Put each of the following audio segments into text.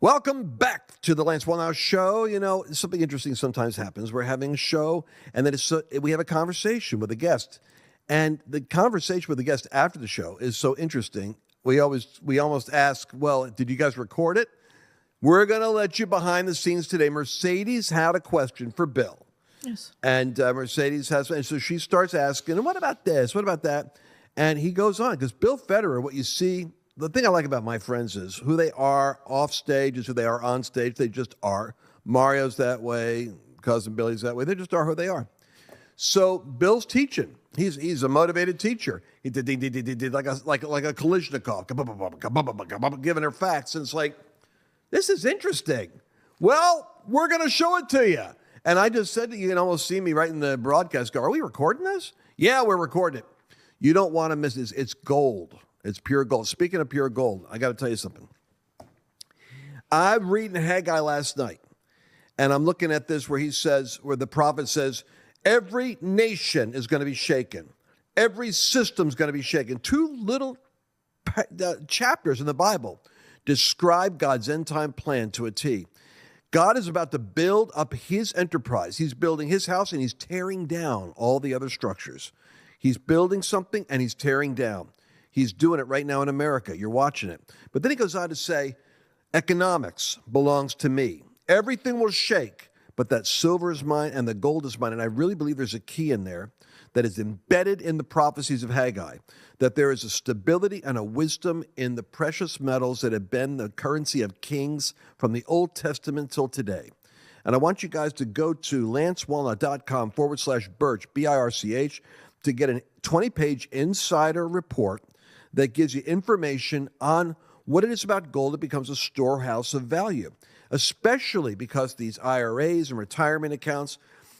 Welcome back to the Lance Wallnau Show. You know, something interesting sometimes happens. We're having a show, and then we have a conversation with a guest. And the conversation with the guest after the show is so interesting. We almost ask, well, did you guys record it? We're going to let you behind the scenes today. Mercedes had a question for Bill. Yes. And Mercedes has, and so she starts asking, and what about this? What about that? And he goes on, because Bill Federer, what you see, the thing I like about my friends is who they are off stage is who they are on stage. They just are. Mario's that way. Cousin Billy's that way. They just are who they are. So Bill's teaching. He's a motivated teacher. He did like a Kalishnikov, giving her facts. And it's like, this is interesting. Well, we're going to show it to you. And I just said that you can almost see me right in the broadcast go, are we recording this? Yeah, we're recording it. You don't want to miss this. It's gold. It's pure gold. Speaking of pure gold, I got to tell you something. I'm reading Haggai last night, and I'm looking at this where the prophet says, every nation is going to be shaken. Every system's going to be shaken. Two little chapters in the Bible describe God's end-time plan to a T. God is about to build up his enterprise. He's building his house, and he's tearing down all the other structures. He's building something, and he's tearing down. He's doing it right now in America. You're watching it. But then he goes on to say, economics belongs to me. Everything will shake, but that silver is mine and the gold is mine. And I really believe there's a key in there that is embedded in the prophecies of Haggai, that there is a stability and a wisdom in the precious metals that have been the currency of kings from the Old Testament till today. And I want you guys to go to lancewallnau.com/Birch, B-I-R-C-H, to get a 20-page insider report that gives you information on what it is about gold that becomes a storehouse of value, especially because these IRAs and retirement accounts,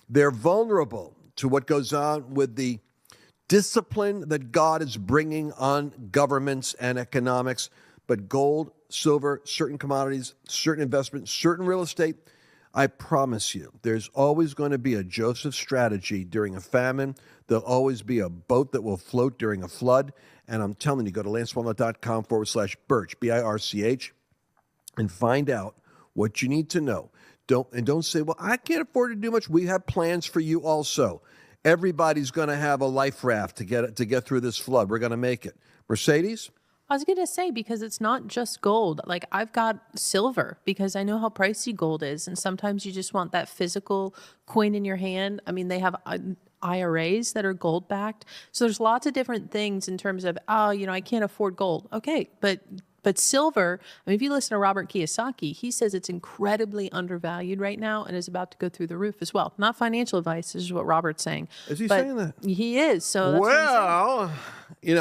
they're vulnerable to what goes on with the discipline that God is bringing on governments and economics. But gold, silver, certain commodities, certain investments, certain real estate, I promise you, there's always going to be a Joseph strategy during a famine. There'll always be a boat that will float during a flood. And I'm telling you, go to lancewallnau.com/Birch, B-I-R-C-H, and find out what you need to know. Don't say, well, I can't afford to do much. We have plans for you also. Everybody's going to have a life raft to get through this flood. We're going to make it. Mercedes? I was going to say, because it's not just gold. Like, I've got silver because I know how pricey gold is. And sometimes you just want that physical coin in your hand. I mean, they have IRAs that are gold backed. So there's lots of different things in terms of, I can't afford gold. Okay, but silver, I mean, if you listen to Robert Kiyosaki, he says it's incredibly undervalued right now and is about to go through the roof as well. Not financial advice, this is what Robert's saying. Is he saying that? He is. So that's well,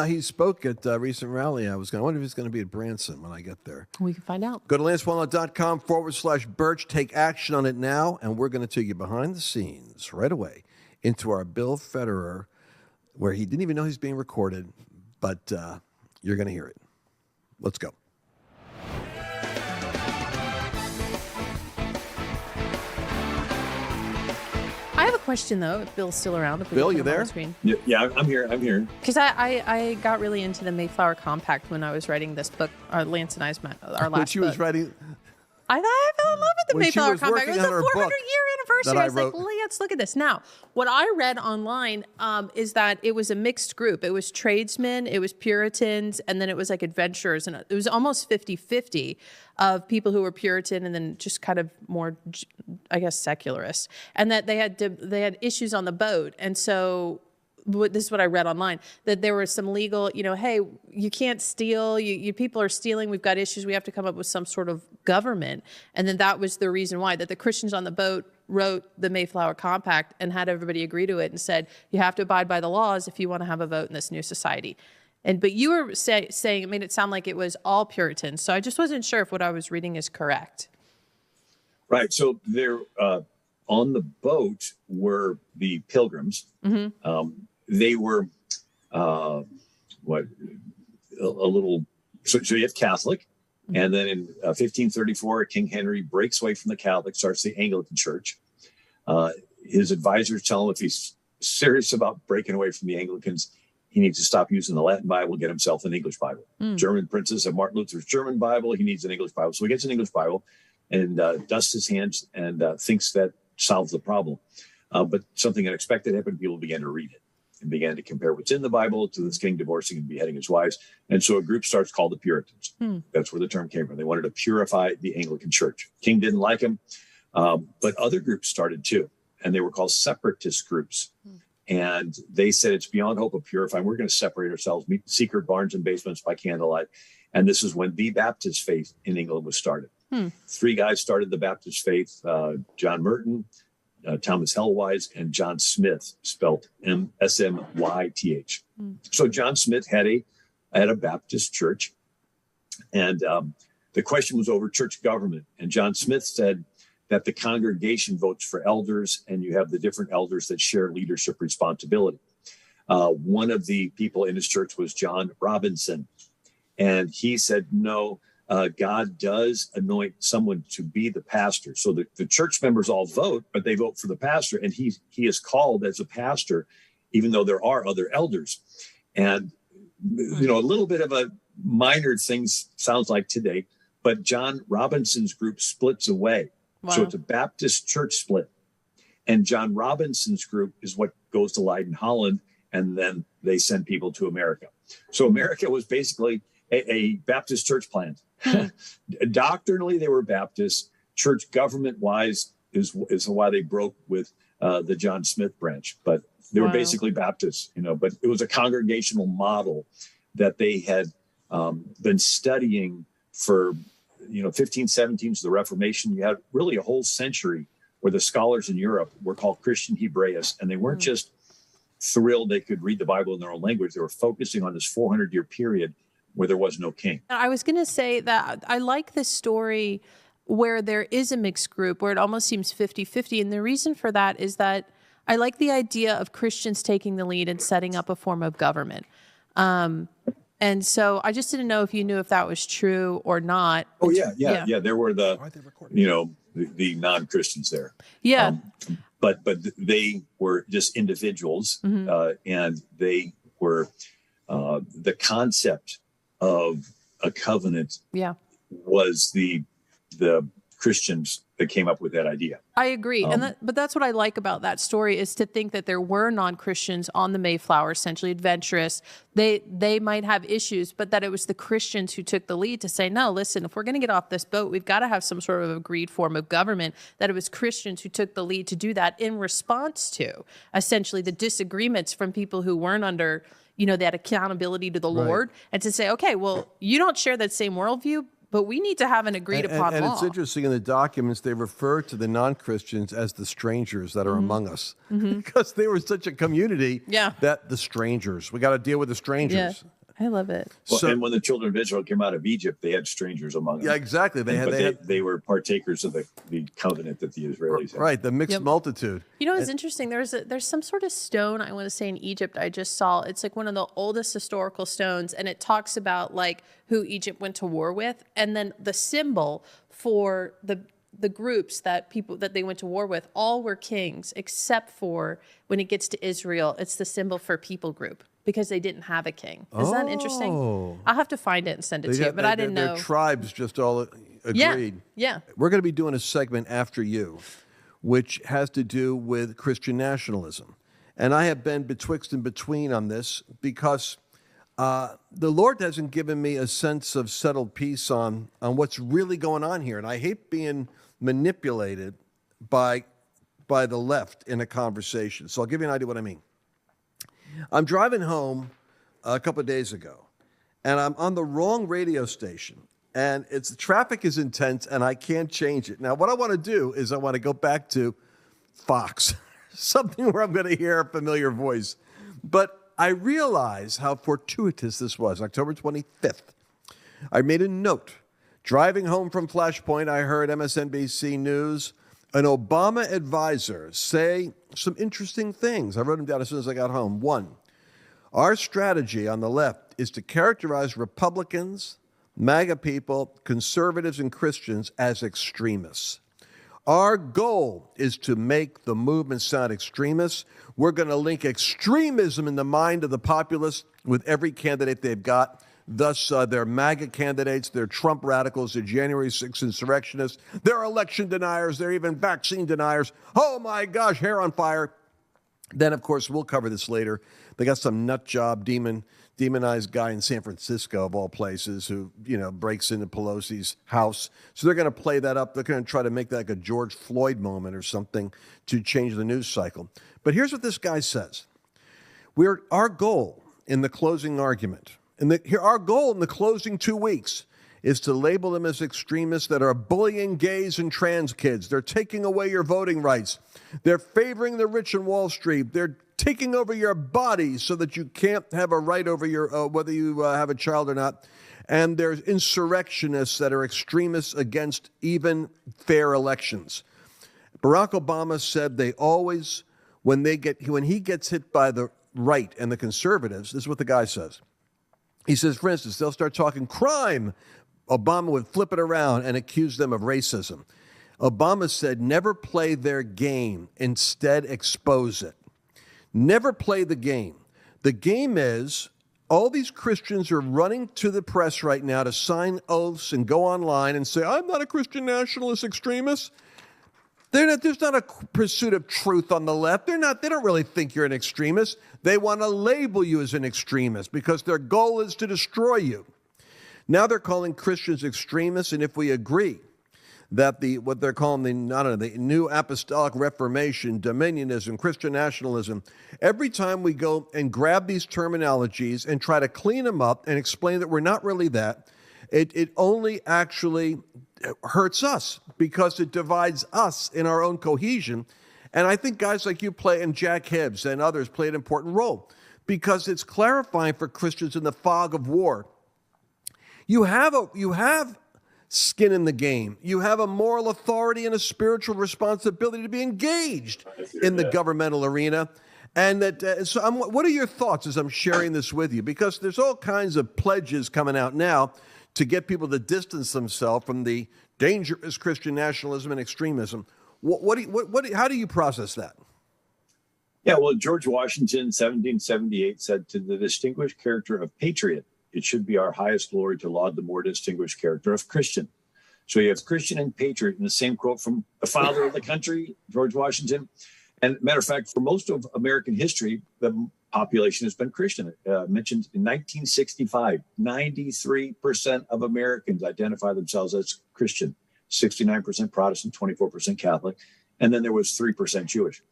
he spoke at a recent rally. I wonder if he's going to be at Branson when I get there. We can find out. Go to lancewallnau.com/Birch. Take action on it now, and we're going to take you behind the scenes right away into our Bill Federer, where he didn't even know he's being recorded, but you're going to hear it. Let's go. I have a question, though, if Bill's still around. Bill, you there? Yeah, I'm here. Because I got really into the Mayflower Compact when I was writing this book, Lance and I's, our last When she was writing... I fell in love with the Mayflower Compact. It was a 400-year anniversary. I was like, let's look at this. Now, what I read online is that it was a mixed group. It was tradesmen, it was Puritans, and then it was like adventurers. And it was almost 50-50 of people who were Puritan and then just kind of more, I guess, secularists. And that they had issues on the boat. And so... this is what I read online, that there were some legal, hey, you can't steal, you people are stealing, we've got issues, we have to come up with some sort of government. And then that was the reason why, that the Christians on the boat wrote the Mayflower Compact and had everybody agree to it and said, you have to abide by the laws if you want to have a vote in this new society. But you were saying, it made it sound like it was all Puritans. So I just wasn't sure if what I was reading is correct. Right. So there, on the boat were the pilgrims. Mm-hmm. They were a little. So you have Catholic, mm-hmm. and then in 1534, King Henry breaks away from the Catholic, starts the Anglican Church. His advisors tell him if he's serious about breaking away from the Anglicans, he needs to stop using the Latin Bible, get himself an English Bible. German princes have Martin Luther's German Bible. He needs an English Bible. So he gets an English Bible and dusts his hands and thinks that solves the problem. But something unexpected happened. People began to read it and began to compare what's in the Bible to this king divorcing and beheading his wives. And so a group starts called the Puritans. That's where the term came from. They wanted to purify the Anglican Church. King didn't like him, but other groups started too. And they were called separatist groups. And they said it's beyond hope of purifying. We're going to separate ourselves, meet secret barns and basements by candlelight. And this is when the Baptist faith in England was started. 3 guys started the Baptist faith, John Merton, Thomas Helwise, and John Smith, spelled S-M-Y-T-H. So John Smith had a Baptist church. And the question was over church government. And John Smith said that the congregation votes for elders, and you have the different elders that share leadership responsibility. One of the people in his church was John Robinson. And he said, no, God does anoint someone to be the pastor. So the church members all vote, but they vote for the pastor. And he is called as a pastor, even though there are other elders. And, you know, a little bit of a minor thing sounds like today, but John Robinson's group splits away. Wow. So it's a Baptist church split. And John Robinson's group is what goes to Leiden, Holland, and then they send people to America. So America was basically a Baptist church plant. Doctrinally, they were Baptist. Church government-wise is why they broke with the John Smith branch. But they were basically Baptists, you know. But it was a congregational model that they had been studying for, 1517 to the Reformation. You had really a whole century where the scholars in Europe were called Christian Hebraists, and they weren't just thrilled they could read the Bible in their own language. They were focusing on this 400-year period where there was no king. I was going to say that I like this story where there is a mixed group, where it almost seems 50-50. And the reason for that is that I like the idea of Christians taking the lead and setting up a form of government. And so I just didn't know if you knew if that was true or not. Oh, yeah. There were the non-Christians there. Yeah. But they were just individuals, and they were the concept of a covenant was the Christians that came up with that idea. I agree. But that's what I like about that story, is to think that there were non-Christians on the Mayflower, essentially adventurous. They might have issues, but that it was the Christians who took the lead to say, no, listen, if we're going to get off this boat, we've got to have some sort of agreed form of government, that it was Christians who took the lead to do that in response to essentially the disagreements from people who weren't under, that accountability to the Lord, and to say, okay, well, you don't share that same worldview, but we need to have an agreed upon law. And it's interesting, in the documents, they refer to the non-Christians as the strangers that are among us, because they were such a community that the strangers, we got to deal with the strangers. Yeah. I love it. Well, and when the children of Israel came out of Egypt, they had strangers among them. Yeah, exactly. They were partakers of the covenant that the Israelis had. Right, the mixed multitude. It's interesting. There's some sort of stone, I want to say, in Egypt I just saw. It's like one of the oldest historical stones, and it talks about like who Egypt went to war with, and then the symbol for the groups that they went to war with all were kings, except for when it gets to Israel, it's the symbol for people group, because they didn't have a king. Isn't that interesting? I'll have to find it and send it to you, but I didn't know. Their tribes just all agreed. Yeah. We're going to be doing a segment after you, which has to do with Christian nationalism. And I have been betwixt and between on this, because the Lord hasn't given me a sense of settled peace on what's really going on here. And I hate being manipulated by the left in a conversation. So I'll give you an idea what I mean. I'm driving home a couple of days ago, and I'm on the wrong radio station, and the traffic is intense, and I can't change it. Now, what I want to do is I want to go back to Fox, something where I'm going to hear a familiar voice. But I realize how fortuitous this was. October 25th, I made a note. Driving home from Flashpoint, I heard MSNBC News, an Obama advisor, say some interesting things. I wrote them down as soon as I got home. 1, our strategy on the left is to characterize Republicans, MAGA people, conservatives, and Christians as extremists. Our goal is to make the movement sound extremist. We're going to link extremism in the mind of the populace with every candidate they've got. Thus, they're MAGA candidates, they're Trump radicals, they're January 6th insurrectionists, they're election deniers, they're even vaccine deniers. Oh my gosh, hair on fire. Then, of course, we'll cover this later. They got some nut job, demonized guy in San Francisco, of all places, who, breaks into Pelosi's house. So they're going to play that up. They're going to try to make that like a George Floyd moment or something to change the news cycle. But here's what this guy says. Our goal in the closing argument, our goal in the closing 2 weeks is to label them as extremists that are bullying gays and trans kids. They're taking away your voting rights. They're favoring the rich in Wall Street. They're taking over your body so that you can't have a right over your whether you have a child or not. And there's insurrectionists that are extremists against even fair elections. Barack Obama said they always, when he gets hit by the right and the conservatives, this is what the guy says. He says, for instance, they'll start talking crime. Obama would flip it around and accuse them of racism. Obama said, never play their game. Instead, expose it. Never play the game. The game is all these Christians are running to the press right now to sign oaths and go online and say, I'm not a Christian nationalist extremist. There's not a pursuit of truth on the left. They don't really think you're an extremist. They want to label you as an extremist because their goal is to destroy you. Now they're calling Christians extremists, and if we agree that what they're calling the New Apostolic Reformation, Dominionism, Christian nationalism, every time we go and grab these terminologies and try to clean them up and explain that we're not really that, it only actually hurts us because it divides us in our own cohesion. And I think guys like you and Jack Hibbs and others play an important role because it's clarifying for Christians in the fog of war. You have skin in the game. You have a moral authority and a spiritual responsibility to be engaged in the governmental arena. And what are your thoughts as I'm sharing this with you? Because there's all kinds of pledges coming out now to get people to distance themselves from the dangerous Christian nationalism and extremism. How do you process that? Yeah, well, George Washington, 1778, said, to the distinguished character of patriot, it should be our highest glory to laud the more distinguished character of Christian. So you have Christian and patriot in the same quote from the father of the country, George Washington. And matter of fact, for most of American history, the population has been Christian. Mentioned in 1965, 93% of Americans identify themselves as Christian, 69% Protestant, 24% Catholic, and then there was 3% Jewish.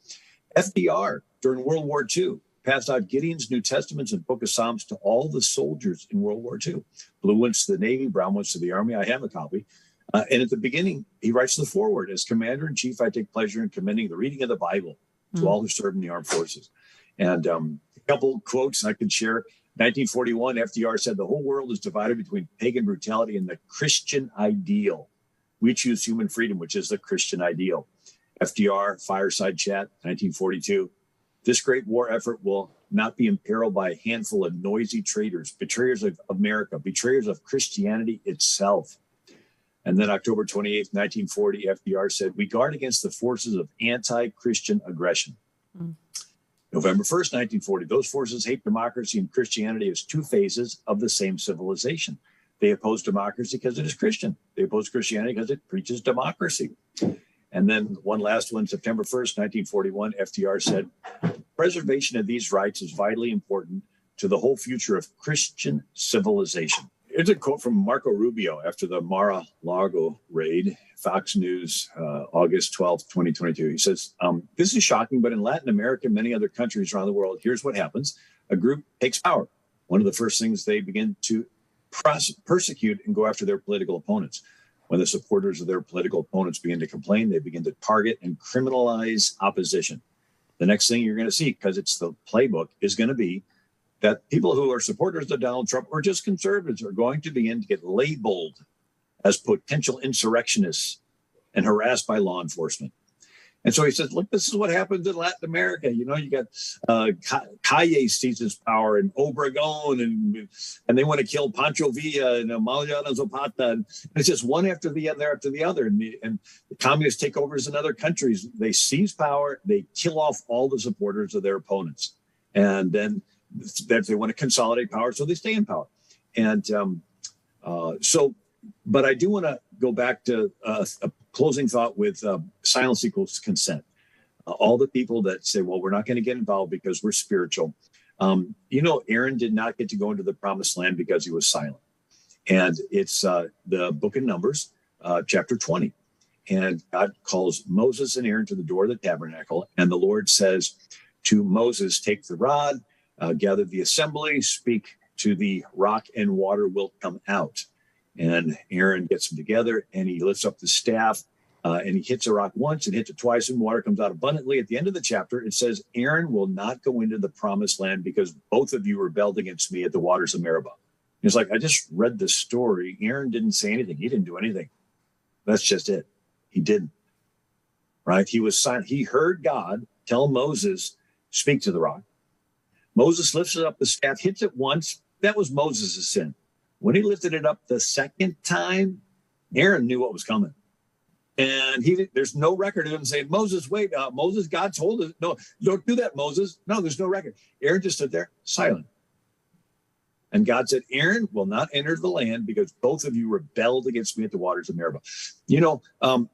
FDR, during World War II, passed out Gideon's New Testaments and Book of Psalms to all the soldiers in World War II. Blue ones to the Navy, brown ones to the Army. I have a copy. And at the beginning, he writes the foreword, as Commander-in-Chief, I take pleasure in commending the reading of the Bible to all who serve in the armed forces. And a couple quotes I could share. 1941, FDR said, the whole world is divided between pagan brutality and the Christian ideal. We choose human freedom, which is the Christian ideal. FDR, Fireside Chat, 1942. This great war effort will not be imperiled by a handful of noisy traitors, betrayers of America, betrayers of Christianity itself. And then October 28th, 1940, FDR said, we guard against the forces of anti-Christian aggression. November 1st, 1940, those forces hate democracy and Christianity as two phases of the same civilization. They oppose democracy because it is Christian. They oppose Christianity because it preaches democracy. And then one last one, September 1st, 1941, FDR said, preservation of these rights is vitally important to the whole future of Christian civilization. Here's a quote from Marco Rubio after the Mar-a-Lago raid, Fox News, August 12th, 2022. He says, this is shocking, but in Latin America and many other countries around the world, here's what happens. A group takes power. One of the first things they begin to persecute and go after their political opponents. When the supporters of their political opponents begin to complain, they begin to target and criminalize opposition. The next thing you're going to see, because it's the playbook, is going to be that people who are supporters of Donald Trump or just conservatives are going to begin to get labeled as potential insurrectionists and harassed by law enforcement. And so he says, look, this is what happens in Latin America. You know, you got Calle seizes power and Obregón, and they want to kill Pancho Villa and Emiliano Zapata. And it's just one after the other. And the communists take over in other countries. They seize power. They kill off all the supporters of their opponents. And then they want to consolidate power, so they stay in power. And but I do want to go back to a closing thought with silence equals consent. All the people that say, well, we're not going to get involved because we're spiritual. Aaron did not get to go into the promised land because he was silent. And it's the book of Numbers, chapter 20. And God calls Moses and Aaron to the door of the tabernacle. And the Lord says to Moses, take the rod, gather the assembly, speak to the rock, and water will come out. And Aaron gets them together, and he lifts up the staff, and he hits a rock once and hits it twice, and water comes out abundantly. At the end of the chapter, it says, Aaron will not go into the promised land because both of you rebelled against me at the waters of Meribah. It's like, I just read this story. Aaron didn't say anything. He didn't do anything. That's just it. He didn't. Right? He was silent. He heard God tell Moses, speak to the rock. Moses lifts it up the staff, hits it once. That was Moses' sin. When he lifted it up the second time, Aaron knew what was coming. And there's no record of him saying, Moses, wait, Moses, God told us, no, don't do that, Moses. No, there's no record. Aaron just stood there silent. And God said, Aaron will not enter the land because both of you rebelled against me at the waters of Meribah.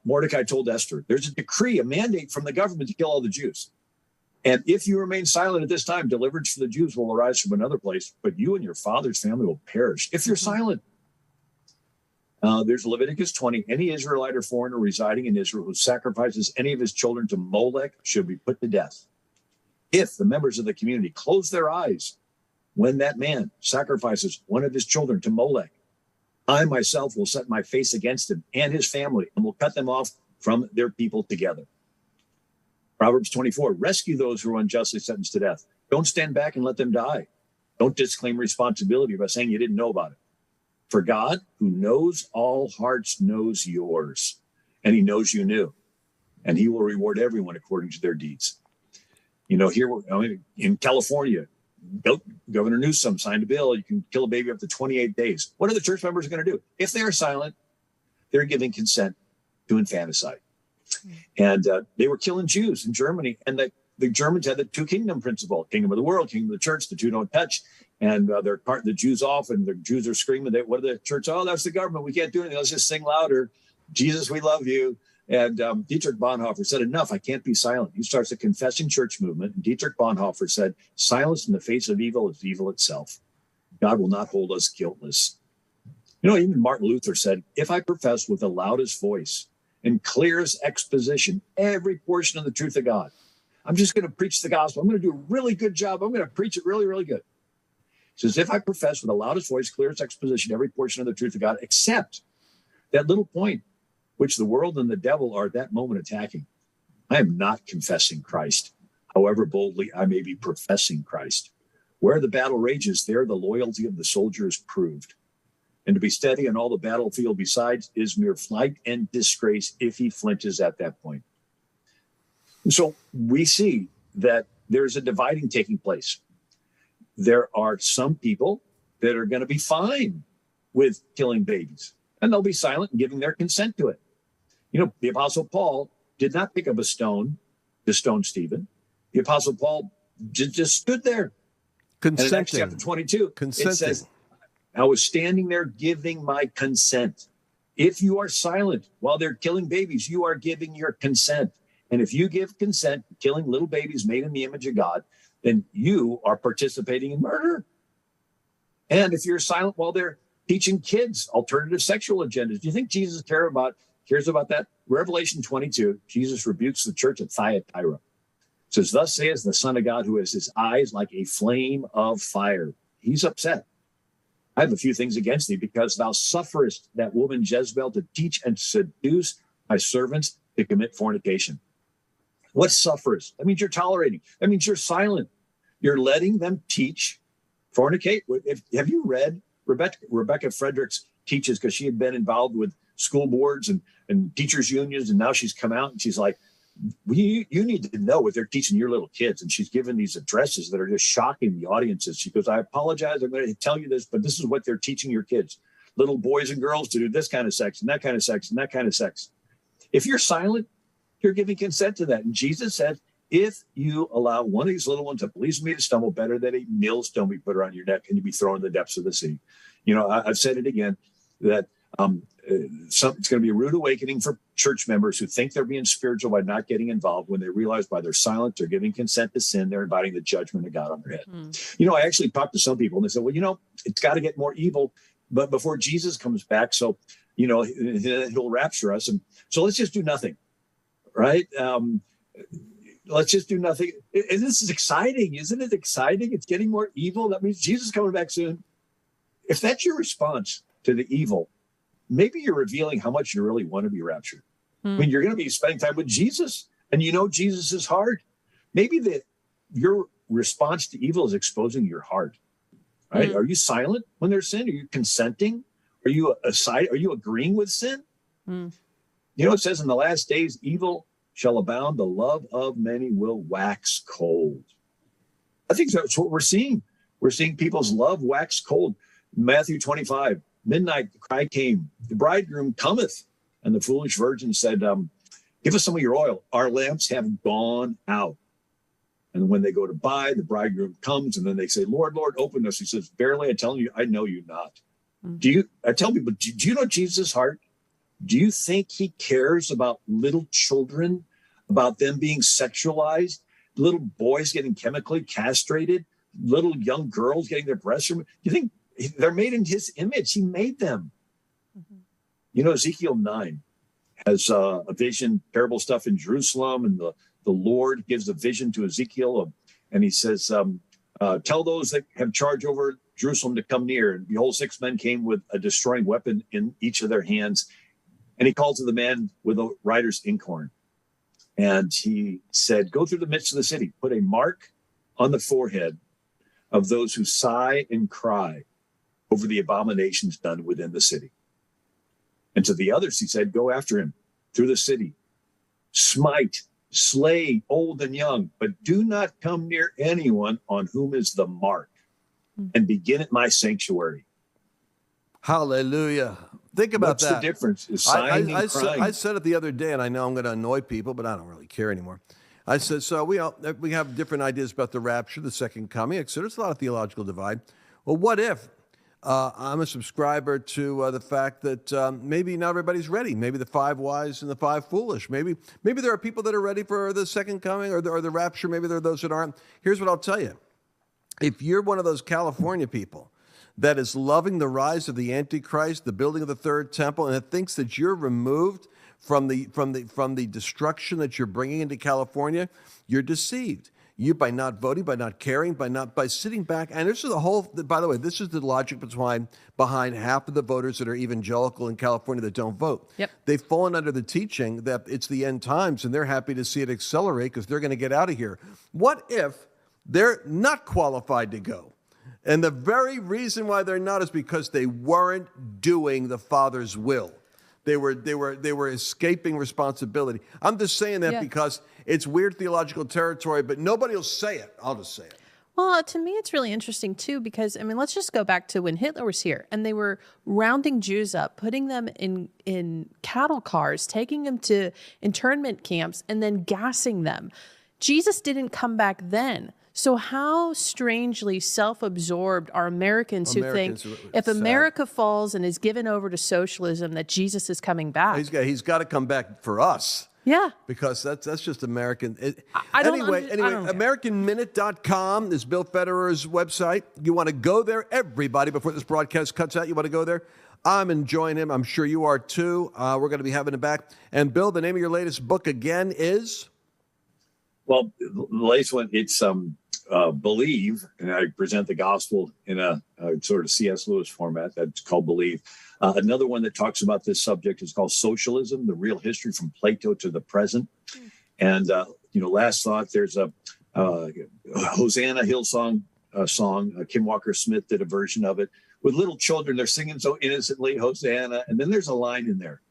Mordecai told Esther, there's a decree, a mandate from the government to kill all the Jews. And if you remain silent at this time, deliverance for the Jews will arise from another place, but you and your father's family will perish if you're silent. There's Leviticus 20. Any Israelite or foreigner residing in Israel who sacrifices any of his children to Molech should be put to death. If the members of the community close their eyes when that man sacrifices one of his children to Molech, I myself will set my face against him and his family and will cut them off from their people together. Proverbs 24, rescue those who are unjustly sentenced to death. Don't stand back and let them die. Don't disclaim responsibility by saying you didn't know about it. For God, who knows all hearts, knows yours, and he knows you knew, and he will reward everyone according to their deeds. Here in California, Governor Newsom signed a bill. You can kill a baby up to 28 days. What are the church members going to do? If they are silent, they're giving consent to infanticide. And they were killing Jews in Germany. And the Germans had the two kingdom principle, kingdom of the world, kingdom of the church. The two don't touch. And they're carting the Jews off, and the Jews are screaming, what are the church? Oh, that's the government. We can't do anything. Let's just sing louder. Jesus, we love you. And Dietrich Bonhoeffer said, enough, I can't be silent. He starts a confessing church movement. And Dietrich Bonhoeffer said, silence in the face of evil is evil itself. God will not hold us guiltless. Even Martin Luther said, if I profess with the loudest voice and clearest exposition every portion of the truth of God, I'm just going to preach the gospel. I'm going to do a really good job. I'm going to preach it really, really good. He says, if I profess with the loudest voice, clearest exposition every portion of the truth of God, except that little point which the world and the devil are at that moment attacking, I am not confessing Christ, however boldly I may be professing Christ. Where the battle rages, there the loyalty of the soldier is proved. And to be steady on all the battlefield besides is mere flight and disgrace if he flinches at that point. And so we see that there's a dividing taking place. There are some people that are going to be fine with killing babies, and they'll be silent and giving their consent to it. The Apostle Paul did not pick up a stone to stone Stephen. The Apostle Paul just stood there. Consenting. And in Acts chapter 22, it says, I was standing there giving my consent. If you are silent while they're killing babies, you are giving your consent. And if you give consent to killing little babies made in the image of God, then you are participating in murder. And if you're silent while they're teaching kids alternative sexual agendas, do you think Jesus cares about that? Revelation 22, Jesus rebukes the church at Thyatira. It says, thus says the Son of God, who has his eyes like a flame of fire. He's upset. I have a few things against thee, because thou sufferest that woman Jezebel to teach and seduce my servants to commit fornication. What suffers? That means you're tolerating. That means you're silent. You're letting them teach, fornicate. Have you read Rebecca Fredericks teaches, because she had been involved with school boards and teachers unions, and now she's come out and she's like, you need to know what they're teaching your little kids. And she's given these addresses that are just shocking the audiences. She goes, I apologize, I'm going to tell you this, but this is what they're teaching your kids, little boys and girls, to do this kind of sex and that kind of sex and that kind of sex. If you're silent, you're giving consent to that. And Jesus said, if you allow one of these little ones that believes in me to stumble, better than a millstone be put around your neck and you be thrown in the depths of the sea. You know, I've said it again, that it's going to be a rude awakening for church members who think they're being spiritual by not getting involved, when they realize by their silence, they're giving consent to sin, they're inviting the judgment of God on their head. You know, I actually talked to some people and they said, well, you know, it's got to get more evil, but before Jesus comes back, so, you know, he'll rapture us. And so let's just do nothing, right? Let's just do nothing. And this is exciting. Isn't it exciting? It's getting more evil. That means Jesus is coming back soon. If that's your response to the evil, maybe you're revealing how much you really want to be raptured. I mean, you're going to be spending time with Jesus, and you know Jesus is hard. Maybe your response to evil is exposing your heart, right? Are you silent when there's sin? Are you consenting? Are you aside? Are you agreeing with sin? You know, it says in the last days, evil shall abound, the love of many will wax cold. I think that's what we're seeing. We're seeing people's love wax cold. Matthew 25, midnight, the cry came, the bridegroom cometh. And the foolish virgin said, give us some of your oil. Our lamps have gone out. And when they go to buy, the bridegroom comes, and then they say, Lord, Lord, open us. He says, verily, I tell you, I know you not. I tell people, do you know Jesus' heart? Do you think he cares about little children, about them being sexualized, little boys getting chemically castrated, little young girls getting their breasts removed? You think they're made in his image? He made them. You know, Ezekiel 9 has a vision, terrible stuff in Jerusalem, and the Lord gives a vision to Ezekiel, and he says, tell those that have charge over Jerusalem to come near. And behold, 6 men came with a destroying weapon in each of their hands. And he called to the man with a writer's inkhorn. And he said, go through the midst of the city, put a mark on the forehead of those who sigh and cry over the abominations done within the city. And to the others, he said, go after him through the city, smite, slay old and young, but do not come near anyone on whom is the mark, and begin at my sanctuary. Hallelujah. Think about that. What's the difference? Is sighing and crying. I said it the other day, and I know I'm going to annoy people, but I don't really care anymore. I said, so we have different ideas about the rapture, the second coming, etc. There's a lot of theological divide. Well, what if I'm a subscriber to the fact that maybe not everybody's ready? Maybe the 5 wise and the 5 foolish. Maybe there are people that are ready for the second coming or the rapture. Maybe there are those that aren't. Here's what I'll tell you. If you're one of those California people that is loving the rise of the Antichrist, the building of the third temple, and it thinks that you're removed from the destruction that you're bringing into California, you're deceived. You, by not voting, by not caring, by sitting back, and this is the whole. By the way, this is the logic behind half of the voters that are evangelical in California that don't vote. Yep. They've fallen under the teaching that it's the end times, and they're happy to see it accelerate because they're going to get out of here. What if they're not qualified to go? And the very reason why they're not is because they weren't doing the Father's will. They were escaping responsibility. I'm just saying that because it's weird theological territory, but nobody will say it. I'll just say it. Well, to me, it's really interesting, too, because, I mean, let's just go back to when Hitler was here and they were rounding Jews up, putting them in cattle cars, taking them to internment camps, and then gassing them. Jesus didn't come back then. So how strangely self-absorbed are Americans who think if America falls and is given over to socialism, that Jesus is coming back? He's got to come back for us. Yeah. Because that's just American. Anyway, AmericanMinute.com is Bill Federer's website. You want to go there, everybody, before this broadcast cuts out, you want to go there. I'm enjoying him. I'm sure you are too. We're going to be having him back. And Bill, the name of your latest book again is? Well, the latest one, it's Believe, and I present the gospel in a sort of C.S. Lewis format. That's called Believe. Another one that talks about this subject is called Socialism, the Real History from Plato to the Present. And, last thought, there's a Hosanna Hillsong song. Kim Walker-Smith did a version of it. With little children, they're singing so innocently, Hosanna. And then there's a line in there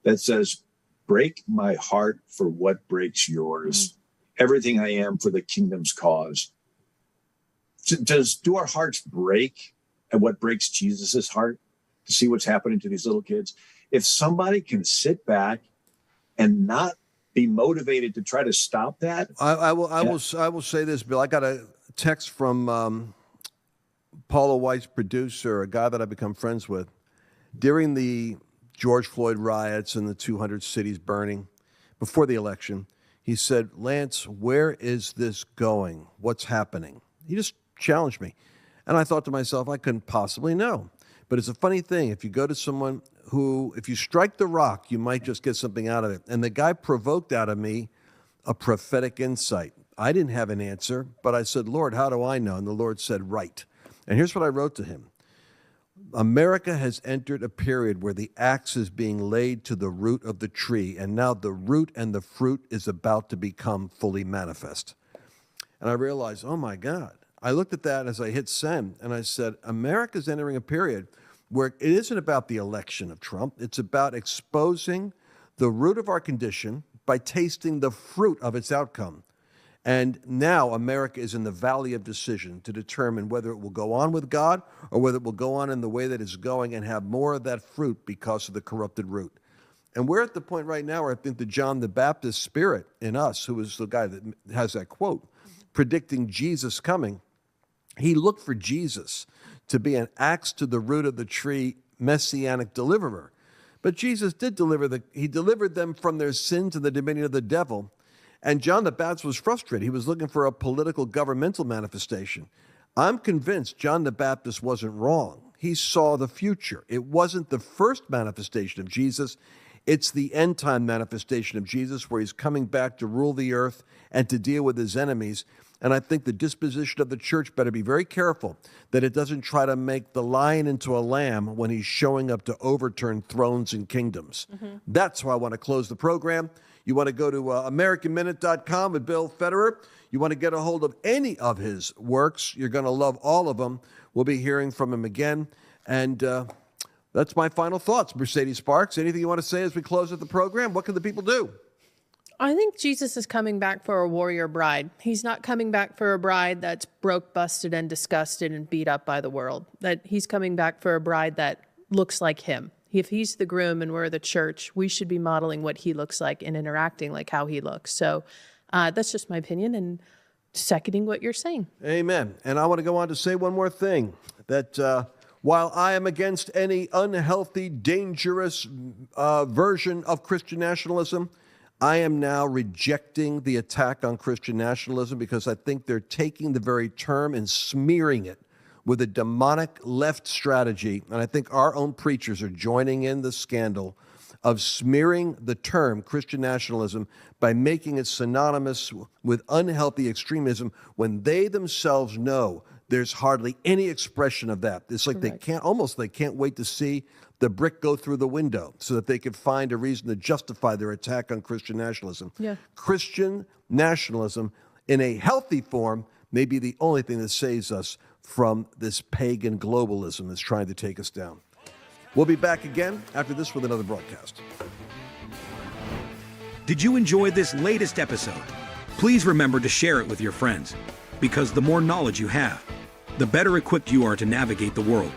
that says, break my heart for what breaks yours. Everything I am for the kingdom's cause. Do our hearts break at what breaks Jesus's heart to see what's happening to these little kids? If somebody can sit back and not be motivated to try to stop that. I will say this, Bill. I got a text from Paula White's producer, a guy that I've become friends with, during the George Floyd riots and the 200 cities burning before the election. He said, Lance, where is this going? What's happening? He just challenged me. And I thought to myself, I couldn't possibly know. But it's a funny thing. If you go to someone who, if you strike the rock, you might just get something out of it. And the guy provoked out of me a prophetic insight. I didn't have an answer, but I said, Lord, how do I know? And the Lord said, right. And here's what I wrote to him. America has entered a period where the axe is being laid to the root of the tree, and now the root and the fruit is about to become fully manifest. And I realized, oh my God. I looked at that as I hit send, and I said, America's entering a period where it isn't about the election of Trump. It's about exposing the root of our condition by tasting the fruit of its outcome. And now America is in the valley of decision to determine whether it will go on with God or whether it will go on in the way that it's going and have more of that fruit because of the corrupted root. And we're at the point right now where I think the John the Baptist spirit in us, who is the guy that has that quote, predicting Jesus coming, he looked for Jesus to be an axe to the root of the tree, messianic deliverer. But Jesus did he delivered them from their sins and the dominion of the devil. And John the Baptist was frustrated. He was looking for a political, governmental manifestation. I'm convinced John the Baptist wasn't wrong. He saw the future. It wasn't the first manifestation of Jesus. It's the end-time manifestation of Jesus, where he's coming back to rule the earth and to deal with his enemies. And I think the disposition of the church better be very careful that it doesn't try to make the lion into a lamb when he's showing up to overturn thrones and kingdoms. That's how I want to close the program. You want to go to AmericanMinute.com with Bill Federer. You want to get a hold of any of his works. You're going to love all of them. We'll be hearing from him again. And that's my final thoughts. Mercedes Sparks, anything you want to say as we close out the program? What can the people do? I think Jesus is coming back for a warrior bride. He's not coming back for a bride that's broke, busted, and disgusted and beat up by the world. That he's coming back for a bride that looks like him. If he's the groom and we're the church, we should be modeling what he looks like and interacting like how he looks. So that's just my opinion and seconding what you're saying. Amen. And I want to go on to say one more thing, that while I am against any unhealthy, dangerous version of Christian nationalism, I am now rejecting the attack on Christian nationalism because I think they're taking the very term and smearing it with a demonic left strategy. And I think our own preachers are joining in the scandal of smearing the term Christian nationalism by making it synonymous with unhealthy extremism when they themselves know there's hardly any expression of that. It's like Correct. they can't wait to see the brick go through the window so that they could find a reason to justify their attack on Christian nationalism. Yeah. Christian nationalism in a healthy form may be the only thing that saves us from this pagan globalism that's trying to take us down. We'll be back again after this with another broadcast. Did you enjoy this latest episode? Please remember to share it with your friends, because the more knowledge you have, the better equipped you are to navigate the world